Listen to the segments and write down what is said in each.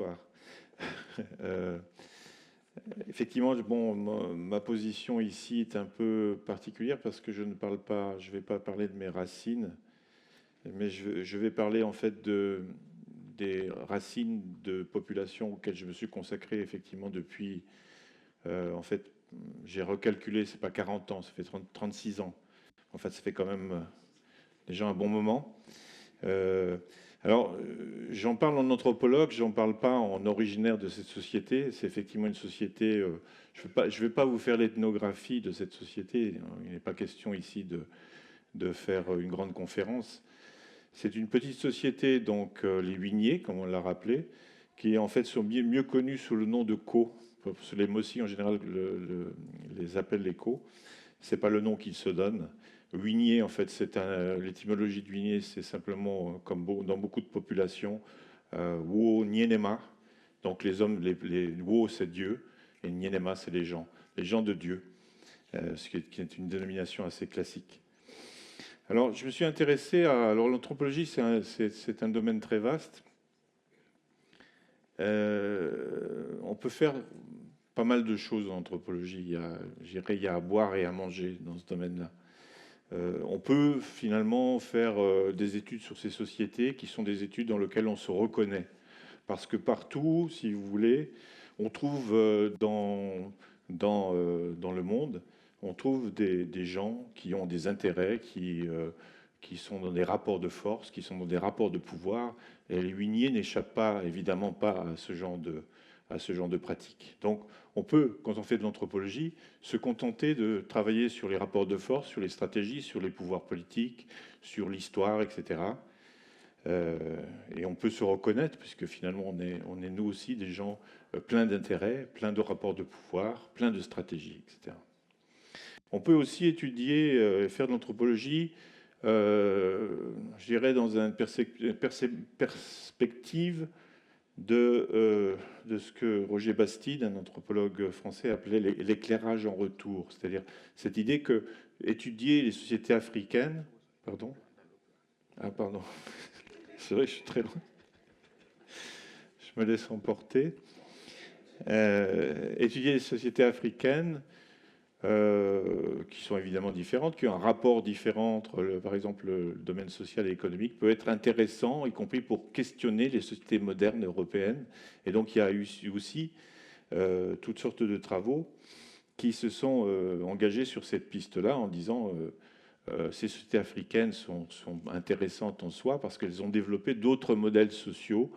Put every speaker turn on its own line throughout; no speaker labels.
bonsoir. Euh, Effectivement, bon, ma position ici est un peu particulière parce que je ne parle pas, je vais pas parler de mes racines, mais je vais parler en fait des racines de populations auxquelles je me suis consacré effectivement depuis, en fait, j'ai recalculé, c'est pas 40 ans, ça fait 36 ans. En fait, ça fait quand même déjà un bon moment. Euh, j'en parle en anthropologue, j'en parle pas en originaire de cette société. C'est effectivement une société. Je vais pas vous faire l'ethnographie de cette société. Il n'est pas question ici de faire une grande conférence. C'est une petite société, donc les Huigniers, comme on l'a rappelé, qui en fait sont mieux connus sous le nom de Co. Les Mossis en général les appellent les Co. C'est pas le nom qu'ils se donnent. Huigné, en fait, l'étymologie de Huigné, c'est simplement, comme dans beaucoup de populations, Wo Nienema. Donc les hommes, les Wo, c'est Dieu, et Nienema, c'est les gens de Dieu, qui est une dénomination assez classique. Alors, je me suis intéressé à. Alors, l'anthropologie, c'est un domaine très vaste. On peut faire pas mal de choses en anthropologie. Je dirais, il y a à boire et à manger dans ce domaine-là. On peut finalement faire des études sur ces sociétés qui sont des études dans lesquelles on se reconnaît. Parce que partout, si vous voulez, on trouve dans le monde, on trouve des gens qui ont des intérêts, qui sont dans des rapports de force, qui sont dans des rapports de pouvoir. Et les Huigniers n'échappent pas, évidemment pas à ce genre de pratique. Donc, on peut, quand on fait de l'anthropologie, se contenter de travailler sur les rapports de force, sur les stratégies, sur les pouvoirs politiques, sur l'histoire, etc. Et on peut se reconnaître, puisque finalement, on est nous aussi des gens pleins d'intérêts, pleins de rapports de pouvoir, pleins de stratégies, etc. On peut aussi étudier et faire de l'anthropologie, je dirais, dans une perspective de ce que Roger Bastide, un anthropologue français, appelait l'éclairage en retour. C'est-à-dire cette idée que étudier les sociétés africaines. Pardon? Ah, pardon. C'est vrai, je suis très loin. Je me laisse emporter. Étudier les sociétés africaines, qui sont évidemment différentes, qui ont un rapport différent entre, par exemple, le domaine social et économique, peut être intéressant, y compris pour questionner les sociétés modernes européennes. Et donc, il y a eu aussi toutes sortes de travaux qui se sont engagés sur cette piste-là en disant ces sociétés africaines sont intéressantes en soi parce qu'elles ont développé d'autres modèles sociaux,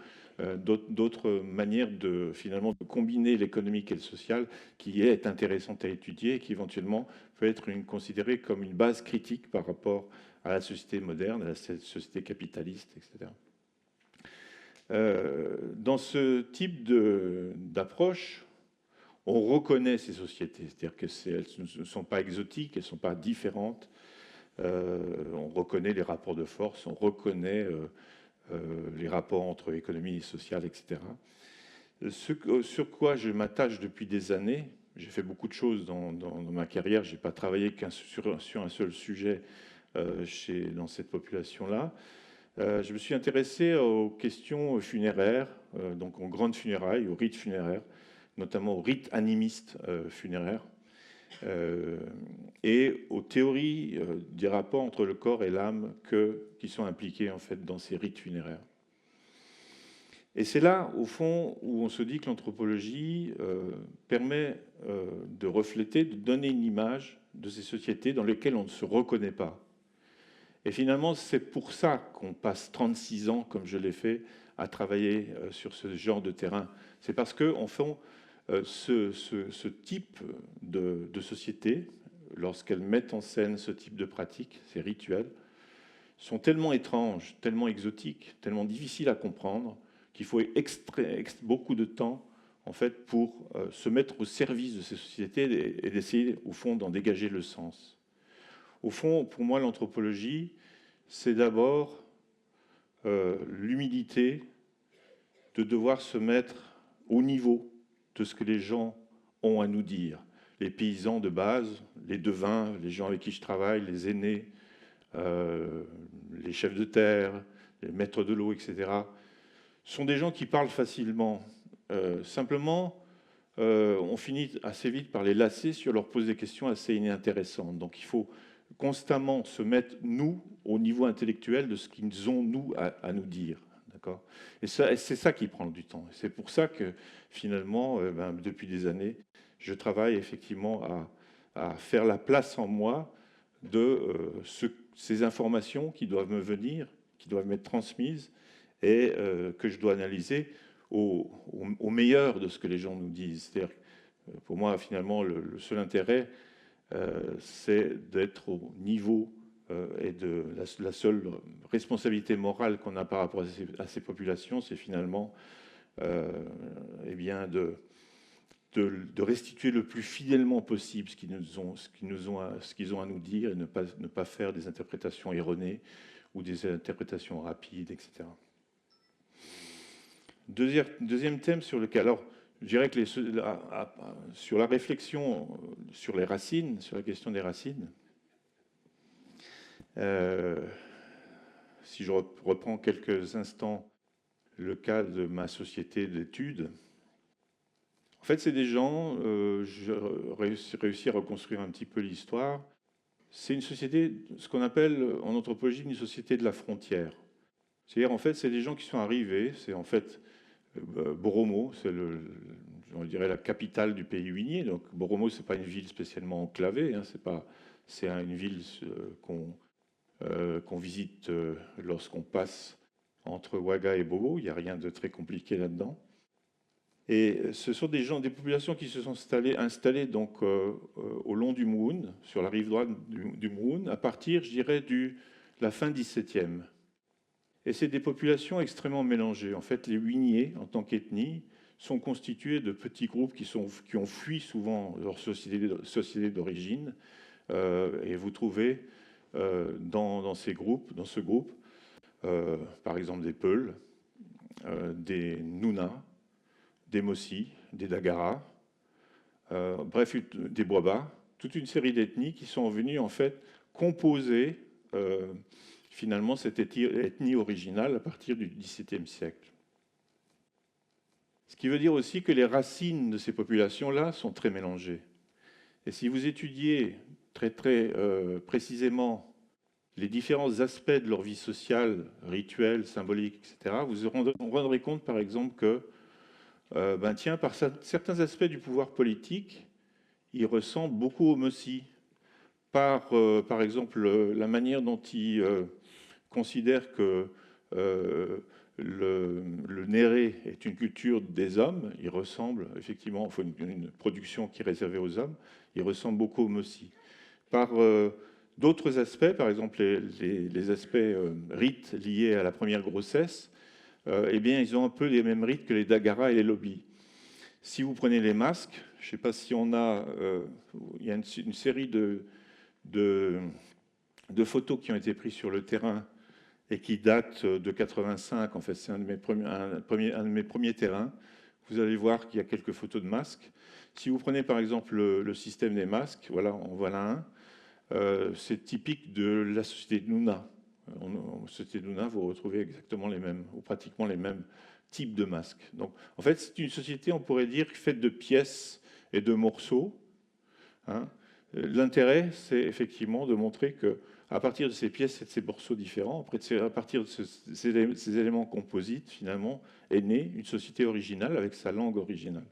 d'autres manières finalement de combiner l'économique et le social qui est intéressante à étudier et qui éventuellement peut être considérée comme une base critique par rapport à la société moderne, à la société capitaliste, etc. Dans ce type d'approche, on reconnaît ces sociétés, c'est-à-dire qu'elles ne sont pas exotiques, elles ne sont pas différentes. On reconnaît les rapports de force, on reconnaît les rapports entre économie et sociale, etc. Sur quoi je m'attache depuis des années, j'ai fait beaucoup de choses dans ma carrière, je n'ai pas travaillé sur un seul sujet dans cette population-là. Je me suis intéressé aux questions funéraires, donc aux grandes funérailles, aux rites funéraires, notamment aux rites animistes funéraires, et aux théories des rapports entre le corps et l'âme qui sont impliquées en fait dans ces rites funéraires. Et c'est là, au fond, où on se dit que l'anthropologie permet de refléter, de donner une image de ces sociétés dans lesquelles on ne se reconnaît pas. Et finalement, c'est pour ça qu'on passe 36 ans, comme je l'ai fait, à travailler sur ce genre de terrain. C'est parce qu'en fond, ce type de société, lorsqu'elles mettent en scène ce type de pratiques, ces rituels, sont tellement étranges, tellement exotiques, tellement difficiles à comprendre, qu'il faut beaucoup de temps en fait, pour se mettre au service de ces sociétés et d'essayer, au fond, d'en dégager le sens. Au fond, pour moi, l'anthropologie, c'est d'abord l'humilité de devoir se mettre au niveau de ce que les gens ont à nous dire. Les paysans de base, les devins, les gens avec qui je travaille, les aînés, les chefs de terre, les maîtres de l'eau, etc., sont des gens qui parlent facilement Simplement, on finit assez vite par les lasser si on leur pose des questions assez inintéressantes. Donc il faut constamment se mettre, nous, au niveau intellectuel de ce qu'ils ont, nous, à nous dire. D'accord ? Et c'est ça qui prend du temps. C'est pour ça que, finalement, depuis des années, je travaille effectivement à faire la place en moi de ces informations qui doivent me venir, qui doivent m'être transmises et que je dois analyser au meilleur de ce que les gens nous disent. C'est-à-dire, pour moi, finalement, le seul intérêt, c'est d'être au niveau et de la seule responsabilité morale qu'on a par rapport à ces populations, c'est finalement eh bien de restituer le plus fidèlement possible ce qu'ils ont à nous dire et ne pas faire des interprétations erronées ou des interprétations rapides, etc. Deuxième thème sur lequel, alors, je dirais que sur la réflexion sur les racines, sur la question des racines, si je reprends quelques instants le cas de ma société d'études, en fait, c'est des gens, je réussis à reconstruire un petit peu l'histoire, c'est une société, ce qu'on appelle en anthropologie une société de la frontière. C'est-à-dire, en fait, c'est des gens qui sont arrivés, c'est en fait Boromo, c'est on dirait la capitale du pays huinier. Donc Boromo, c'est pas une ville spécialement enclavée, hein, c'est une ville qu'on visite lorsqu'on passe entre Ouaga et Bobo. Il n'y a rien de très compliqué là-dedans. Et ce sont des gens, des populations qui se sont installées donc au long du Moun, sur la rive droite du Moun, à partir, je dirais, de la fin 17e. Et c'est des populations extrêmement mélangées. En fait, les Huiniers, en tant qu'ethnie, sont constitués de petits groupes qui ont fui souvent leur société d'origine. Et vous trouvez dans ce groupe, par exemple des Peuls, des Nouna, des Mossi, des Dagara, bref, des Boaba, toute une série d'ethnies qui sont venues en fait composer finalement cette ethnie originale à partir du XVIIe siècle. Ce qui veut dire aussi que les racines de ces populations-là sont très mélangées. Et si vous étudiez très précisément les différents aspects de leur vie sociale, rituelle, symbolique, etc., vous vous rendrez compte par exemple que par certains aspects du pouvoir politique, ils ressemblent beaucoup aux Mossi. Par exemple, la manière dont ils considèrent que le Néré est une culture des hommes, il ressemble effectivement, il faut une production qui est réservée aux hommes, il ressemble beaucoup aux Mossi. Par d'autres aspects, par exemple les aspects rites liés à la première grossesse, eh bien, ils ont un peu les mêmes rites que les Dagara et les Lobis. Si vous prenez les masques, je ne sais pas si on a... il y a une série de photos qui ont été prises sur le terrain et qui datent de 85. En fait, c'est un de mes premiers terrains. Vous allez voir qu'il y a quelques photos de masques. Si vous prenez par exemple le système des masques, voilà, en voilà un. C'est typique de la société de Nouna. En société de Nouna, vous retrouvez exactement les mêmes, ou pratiquement les mêmes types de masques. Donc, en fait, c'est une société, on pourrait dire, faite de pièces et de morceaux. Hein. L'intérêt, c'est effectivement de montrer que, à partir de ces pièces et de ces morceaux différents, à partir de ces éléments composites, finalement, est née une société originale avec sa langue originale.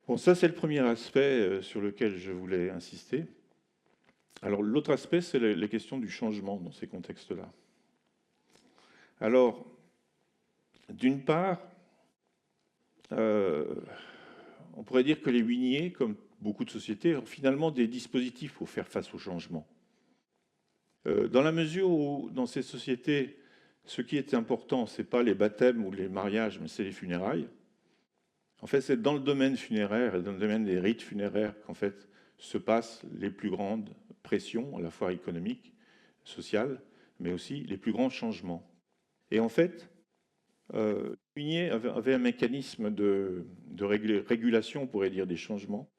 Bon, ça, c'est le premier aspect sur lequel je voulais insister. Alors, l'autre aspect, c'est les questions du changement dans ces contextes-là. Alors, d'une part, on pourrait dire que les Huiniers, comme beaucoup de sociétés, ont finalement des dispositifs pour faire face au changement. Dans la mesure où, dans ces sociétés, ce qui est important, ce n'est pas les baptêmes ou les mariages, mais c'est les funérailles. En fait, c'est dans le domaine funéraire et dans le domaine des rites funéraires qu'en fait se passent les plus grandes pressions, à la fois économiques, sociales, mais aussi les plus grands changements. Et en fait, Huinier avait un mécanisme de régulation, on pourrait dire, des changements.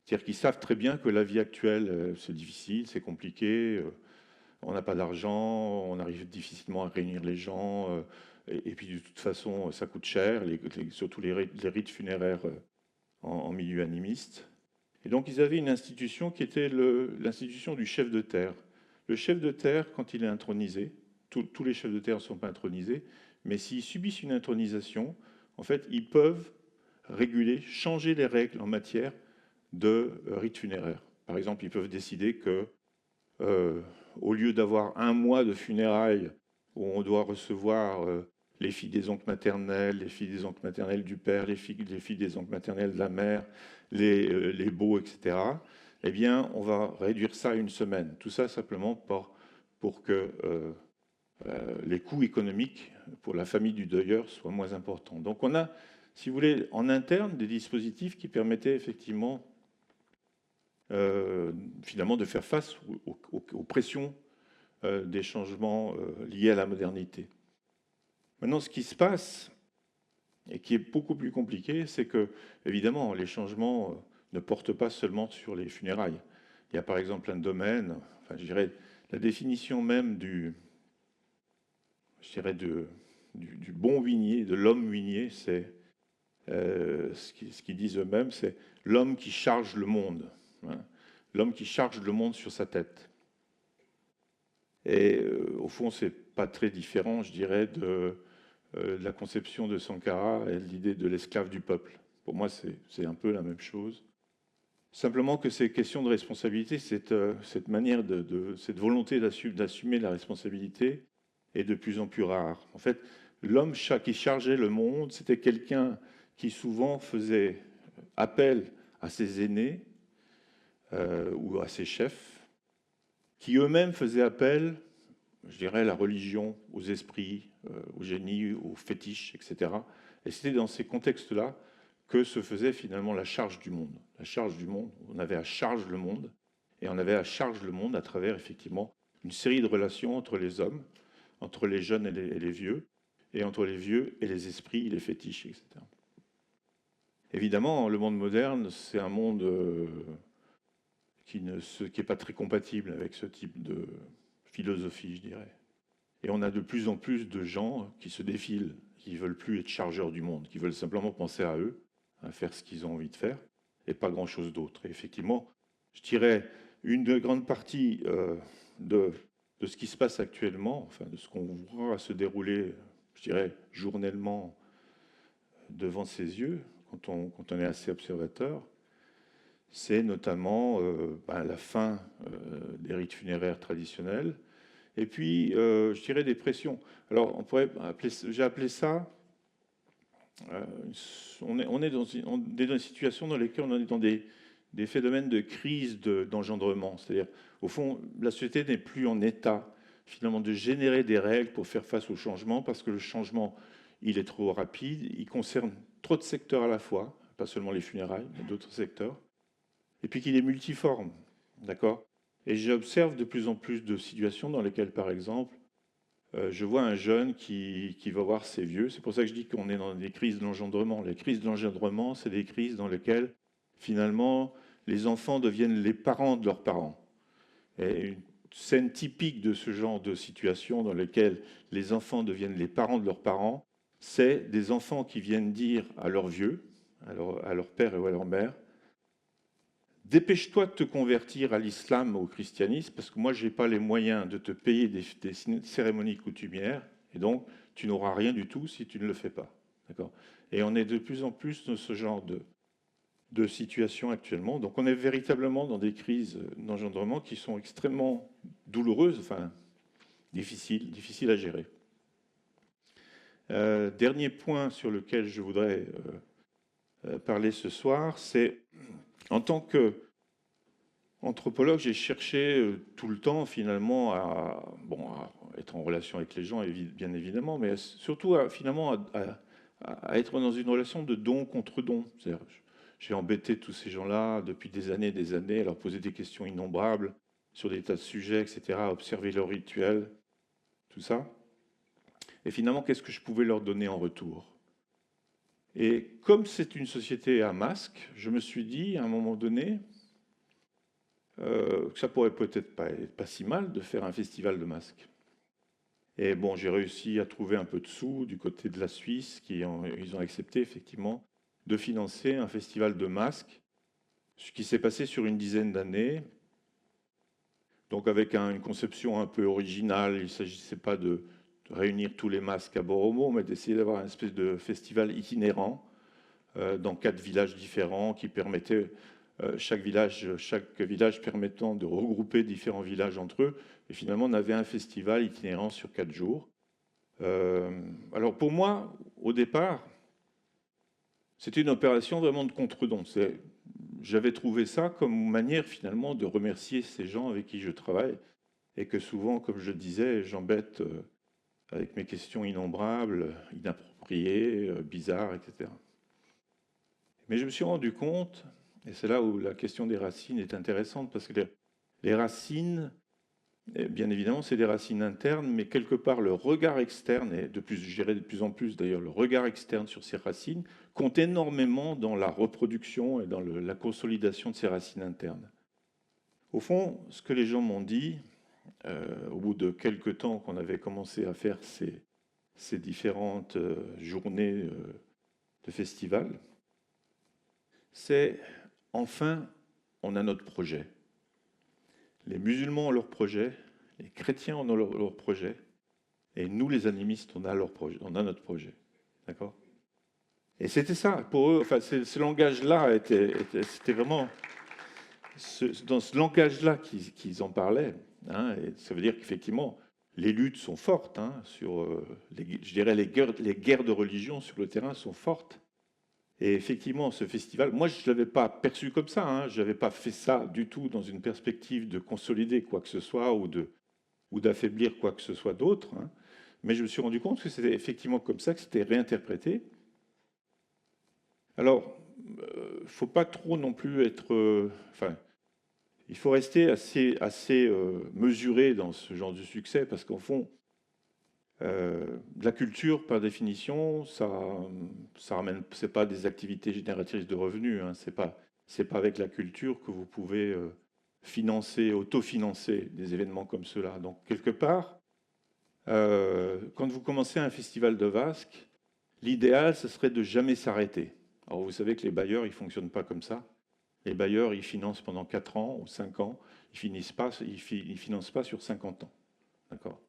C'est-à-dire qu'ils savent très bien que la vie actuelle, c'est difficile, c'est compliqué, on n'a pas d'argent, on arrive difficilement à réunir les gens, et puis de toute façon, ça coûte cher, surtout les rites funéraires en milieu animiste. Et donc ils avaient une institution qui était l'institution du chef de terre. Le chef de terre, quand il est intronisé, tous les chefs de terre ne sont pas intronisés, mais s'ils subissent une intronisation, en fait, ils peuvent réguler, changer les règles en matière de rites funéraires. Par exemple, ils peuvent décider que, au lieu d'avoir un mois de funérailles où on doit recevoir les filles des oncles maternels, les filles des oncles maternels du père, les filles des oncles maternels de la mère, les beaux, etc., eh bien, on va réduire ça à une semaine. Tout ça simplement pour que les coûts économiques pour la famille du deuilleur soient moins importants. Donc on a, si vous voulez, en interne, des dispositifs qui permettaient effectivement, finalement, de faire face aux pressions des changements liés à la modernité. Maintenant, ce qui se passe, et qui est beaucoup plus compliqué, c'est que, évidemment, les changements ne portent pas seulement sur les funérailles. Il y a par exemple un domaine, enfin, je dirais, la définition même du bon huinier, de l'homme huinier, c'est ce qu'ils disent eux-mêmes, c'est l'homme qui charge le monde. Hein, l'homme qui charge le monde sur sa tête. Et au fond, c'est pas très différent, je dirais, de la conception de Sankara et l'idée de l'esclave du peuple. Pour moi, c'est un peu la même chose. Simplement que ces questions de responsabilité, cette manière, cette volonté d'assumer la responsabilité est de plus en plus rare. En fait, l'homme qui chargeait le monde, c'était quelqu'un qui souvent faisait appel à ses aînés ou à ses chefs, qui eux-mêmes faisaient appel, je dirais, à la religion, aux esprits, au génie, aux fétiches, etc. Et c'était dans ces contextes-là que se faisait finalement la charge du monde. La charge du monde, on avait à charge le monde, et on avait à charge le monde à travers effectivement une série de relations entre les hommes, entre les jeunes et les vieux, et entre les vieux et les esprits, les fétiches, etc. Évidemment, le monde moderne, c'est un monde qui n'est pas très compatible avec ce type de philosophie, je dirais. Et on a de plus en plus de gens qui se défilent, qui ne veulent plus être chargeurs du monde, qui veulent simplement penser à eux, à faire ce qu'ils ont envie de faire, et pas grand-chose d'autre. Et effectivement, je dirais, une grande partie de ce qui se passe actuellement, enfin de ce qu'on voit se dérouler, je dirais, journellement devant ses yeux, quand on est assez observateur, c'est notamment la fin des rites funéraires traditionnels, et puis, je dirais des pressions. Alors, j'ai appelé ça, on est dans une situation dans laquelle on est dans des phénomènes de crise d'engendrement. C'est-à-dire, au fond, la société n'est plus en état, finalement, de générer des règles pour faire face au changement, parce que le changement, il est trop rapide, il concerne trop de secteurs à la fois, pas seulement les funérailles, mais d'autres secteurs, et puis qu'il est multiforme, d'accord? Et j'observe de plus en plus de situations dans lesquelles, par exemple, je vois un jeune qui va voir ses vieux. C'est pour ça que je dis qu'on est dans des crises d'engendrement. Les crises d'engendrement, c'est des crises dans lesquelles, finalement, les enfants deviennent les parents de leurs parents. Et une scène typique de ce genre de situation dans lesquelles les enfants deviennent les parents de leurs parents, c'est des enfants qui viennent dire à leurs vieux, à leur père ou à leur mère, dépêche-toi de te convertir à l'islam ou au christianisme, parce que moi, je n'ai pas les moyens de te payer des cérémonies coutumières, et donc tu n'auras rien du tout si tu ne le fais pas. D'accord ? Et on est de plus en plus dans ce genre de situation actuellement. Donc on est véritablement dans des crises d'engendrement qui sont extrêmement douloureuses, enfin difficiles à gérer. Dernier point sur lequel je voudrais parler ce soir, c'est en tant qu'anthropologue, j'ai cherché tout le temps finalement à être en relation avec les gens, bien évidemment, mais surtout finalement à être dans une relation de don contre don. J'ai embêté tous ces gens-là depuis des années, à leur poser des questions innombrables sur des tas de sujets, etc., à observer leurs rituels, tout ça. Et finalement, qu'est-ce que je pouvais leur donner en retour? Et comme c'est une société à masque, je me suis dit, à un moment donné, que ça pourrait peut-être pas être pas si mal de faire un festival de masques. Et bon, j'ai réussi à trouver un peu de sous du côté de la Suisse, ils ont accepté effectivement de financer un festival de masques, ce qui s'est passé sur une dizaine d'années. Donc avec une conception un peu originale, il ne s'agissait pas de réunir tous les masques à Boromo, mais d'essayer d'avoir une espèce de festival itinérant dans 4 villages différents qui permettaient, chaque village permettant de regrouper différents villages entre eux. Et finalement, on avait un festival itinérant sur 4 jours. Alors pour moi, au départ, c'était une opération vraiment de contre-don. J'avais trouvé ça comme manière finalement de remercier ces gens avec qui je travaille et que souvent, comme je disais, j'embête avec mes questions innombrables, inappropriées, bizarres, etc. Mais je me suis rendu compte, et c'est là où la question des racines est intéressante, parce que les racines, bien évidemment, c'est des racines internes, mais quelque part, le regard externe, et de plus, je dirais de plus en plus d'ailleurs, le regard externe sur ces racines, compte énormément dans la reproduction et dans la consolidation de ces racines internes. Au fond, ce que les gens m'ont dit, au bout de quelques temps qu'on avait commencé à faire ces différentes journées de festival, c'est enfin, on a notre projet. Les musulmans ont leur projet, les chrétiens ont leur projet, et nous, les animistes, on a notre projet. D'accord? Et c'était ça, pour eux, enfin, ce langage-là, c'était vraiment dans ce langage-là qu'ils en parlaient. Hein, et ça veut dire qu'effectivement, les luttes sont fortes, hein, je dirais les guerres de religion sur le terrain sont fortes. Et effectivement, ce festival, moi, je ne l'avais pas perçu comme ça. Hein, je n'avais pas fait ça du tout dans une perspective de consolider quoi que ce soit ou d'affaiblir quoi que ce soit d'autre. Hein. Mais je me suis rendu compte que c'était effectivement comme ça que c'était réinterprété. Alors, il ne faut pas trop non plus être... enfin, il faut rester assez mesuré dans ce genre de succès parce qu'au fond, la culture, par définition, ça ramène, c'est pas des activités génératrices de revenus. Hein, c'est pas avec la culture que vous pouvez financer, autofinancer des événements comme cela. Donc quelque part, quand vous commencez un festival de Vasque, l'idéal, ce serait de jamais s'arrêter. Alors vous savez que les bailleurs, ils fonctionnent pas comme ça. Les bailleurs, ils financent pendant 4 ans ou 5 ans. Ils financent pas sur 50 ans. D'accord.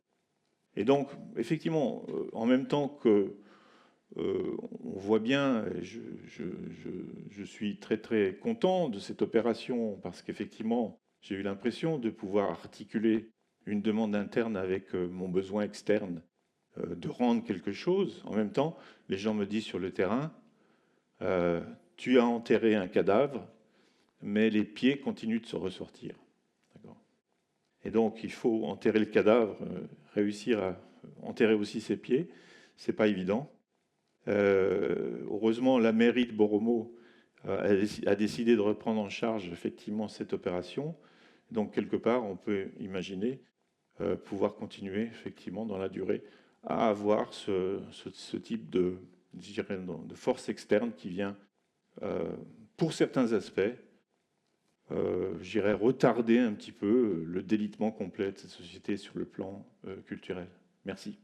Et donc, effectivement, en même temps que on voit bien, et je suis très très content de cette opération parce qu'effectivement, j'ai eu l'impression de pouvoir articuler une demande interne avec mon besoin externe de rendre quelque chose. En même temps, les gens me disent sur le terrain, tu as enterré un cadavre, mais les pieds continuent de se ressortir. Et donc, il faut enterrer le cadavre, réussir à enterrer aussi ses pieds. C'est pas évident. Heureusement, la mairie de Boromo a décidé de reprendre en charge effectivement cette opération. Donc, quelque part, on peut imaginer pouvoir continuer effectivement dans la durée à avoir ce type de force externe qui vient, pour certains aspects, j'irais retarder un petit peu le délitement complet de cette société sur le plan culturel. Merci.